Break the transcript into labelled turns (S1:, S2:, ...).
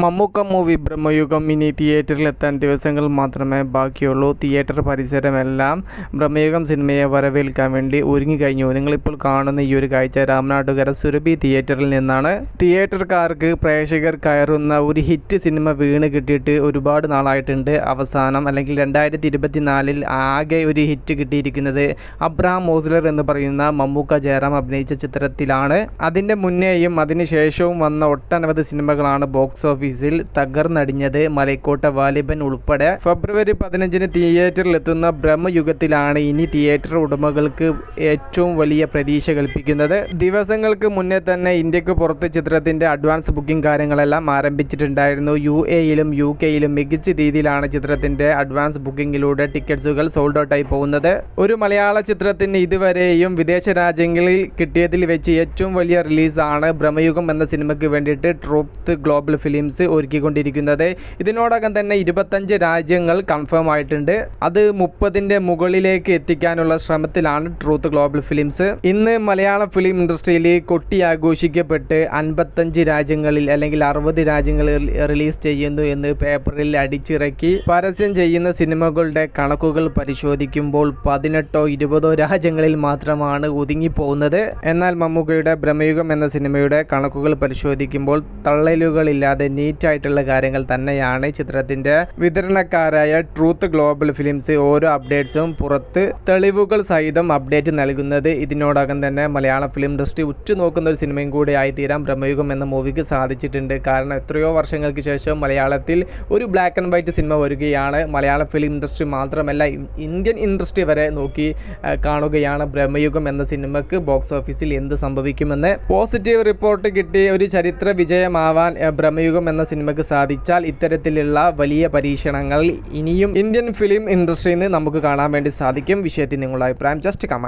S1: Mammukka movie Bramayugam ഇനി തിയേറ്ററിലെത്താൻ ദിവസങ്ങൾ മാത്രമേ ബാക്കിയുള്ളൂ. തിയേറ്റർ പരിസരമെല്ലാം ബ്രഹ്മയുഗം സിനിമയെ വരവേൽക്കാൻ വേണ്ടി ഒരുങ്ങിക്കഴിഞ്ഞു. നിങ്ങളിപ്പോൾ കാണുന്ന ഈ ഒരു കാഴ്ച രാമനാട്ടുകര സുരഭി തിയേറ്ററിൽ നിന്നാണ്. തിയേറ്റർക്കാർക്ക് പ്രേക്ഷകർ കയറുന്ന ഒരു ഹിറ്റ് സിനിമ വീണ് കിട്ടിയിട്ട് ഒരുപാട് നാളായിട്ടുണ്ട്. അവസാനം അല്ലെങ്കിൽ 2024 ആകെ ഒരു ഹിറ്റ് കിട്ടിയിരിക്കുന്നത് അബ്രഹാം മോസ്ലർ എന്ന് പറയുന്ന മമ്മൂക്ക ജയറാം അഭിനയിച്ച ചിത്രത്തിലാണ്. അതിൻ്റെ മുന്നേയും അതിനുശേഷവും വന്ന ഒട്ടനവധി സിനിമകളാണ് ബോക്സ് ഓഫീസിൽ തകർന്നടിഞ്ഞത്. മലൈക്കോട്ട വാലിബൻ ഉൾപ്പെടെ. ഫെബ്രുവരി 15 തിയേറ്ററിലെത്തുന്ന ബ്രഹ്മയുഗത്തിലാണ് ഇനി തിയേറ്റർ ഉടമകൾക്ക് ഏറ്റവും വലിയ പ്രതീക്ഷ കൽപ്പിക്കുന്നത്. ദിവസങ്ങൾക്ക് മുന്നേ തന്നെ ഇന്ത്യക്ക് പുറത്ത് ചിത്രത്തിൻ്റെ അഡ്വാൻസ് ബുക്കിംഗ് കാര്യങ്ങളെല്ലാം ആരംഭിച്ചിട്ടുണ്ടായിരുന്നു. UAയിലും UKയിലും മികച്ച രീതിയിലാണ് ചിത്രത്തിൻ്റെ അഡ്വാൻസ് ബുക്കിങ്ങിലൂടെ ടിക്കറ്റ്സുകൾ സോൾഡ് ഔട്ടായി പോകുന്നത്. ഒരു മലയാള ചിത്രത്തിന് ഇതുവരെയും വിദേശ രാജ്യങ്ങളിൽ കിട്ടിയതിൽ വെച്ച് ഏറ്റവും വലിയ റിലീസാണ് ബ്രഹ്മയുഗം എന്ന സിനിമയ്ക്ക് വേണ്ടിയിട്ട് ട്രൂത്ത് ഗ്ലോബൽ ഫിലിംസ് ഒരുക്കിക്കൊണ്ടിരിക്കുന്നത്. ഇതിനോടകം തന്നെ 25 രാജ്യങ്ങൾ കൺഫേം ആയിട്ടുണ്ട്. അത് 30ന്റെ മുകളിലേക്ക് എത്തിക്കാനുള്ള ശ്രമത്തിലാണ് ട്രൂത്ത് ഗ്ലോബൽ ഫിലിംസ്. ഇന്ന് മലയാള ഫിലിം ഇൻഡസ്ട്രിയിൽ കൊട്ടി ആഘോഷിക്കപ്പെട്ട് 55 രാജ്യങ്ങളിൽ അല്ലെങ്കിൽ 60 രാജ്യങ്ങളിൽ റിലീസ് ചെയ്യുന്നു എന്ന് പേപ്പറിൽ അടിച്ചിറക്കി പരസ്യം ചെയ്യുന്ന സിനിമകളുടെ കണക്കുകൾ പരിശോധിക്കുമ്പോൾ 18ഓ 20ഓ രാജ്യങ്ങളിൽ മാത്രമാണ് ഒതുങ്ങിപ്പോകുന്നത്. എന്നാൽ മമ്മൂക്കയുടെ ബ്രഹ്മയുഗം എന്ന സിനിമയുടെ കണക്കുകൾ പരിശോധിക്കുമ്പോൾ തള്ളലുകളില്ലാതെ നീറ്റായിട്ടുള്ള കാര്യങ്ങൾ തന്നെയാണ് ചിത്രത്തിൻ്റെ വിതരണക്കാരായ ട്രൂത്ത് ഗ്ലോബൽ ഫിലിംസ് ഓരോ അപ്ഡേറ്റ്സും പുറത്ത് തെളിവുകൾ സഹിതം അപ്ഡേറ്റ് നൽകുന്നത്. ഇതിനോടകം തന്നെ മലയാള ഫിലിം ഇൻഡസ്ട്രി ഉറ്റുനോക്കുന്ന ഒരു സിനിമയും കൂടി ആയിത്തീരാൻ ബ്രഹ്മയുഗം എന്ന മൂവിക്ക് സാധിച്ചിട്ടുണ്ട്. കാരണം എത്രയോ വർഷങ്ങൾക്ക് ശേഷം മലയാളത്തിൽ ഒരു ബ്ലാക്ക് ആൻഡ് വൈറ്റ് സിനിമ വരികയാണ്. മലയാള ഫിലിം ഇൻഡസ്ട്രി മാത്രമല്ല ഇന്ത്യൻ ഇൻഡസ്ട്രി വരെ നോക്കി കാണുകയാണ് ബ്രഹ്മയുഗം എന്ന സിനിമയ്ക്ക് ബോക്സ് ഓഫീസിൽ എന്ത് സംഭവിക്കുമെന്ന്. പോസിറ്റീവ് റിപ്പോർട്ട് കിട്ടി ഒരു ചരിത്ര വിജയമാവാൻ ബ്രഹ്മയുഗം എന്ന സിനിമയ്ക്ക് സാധിച്ചാൽ ഇത്തരത്തിലുള്ള വലിയ പരീക്ഷണങ്ങൾ ഇനിയും ഇന്ത്യൻ ഫിലിം ഇൻഡസ്ട്രിയിൽ നിന്ന് നമുക്ക് കാണാൻ വേണ്ടി സാധിക്കും. വിഷയത്തിൽ നിങ്ങളുടെ അഭിപ്രായം ജസ്റ്റ് കമന്റ്.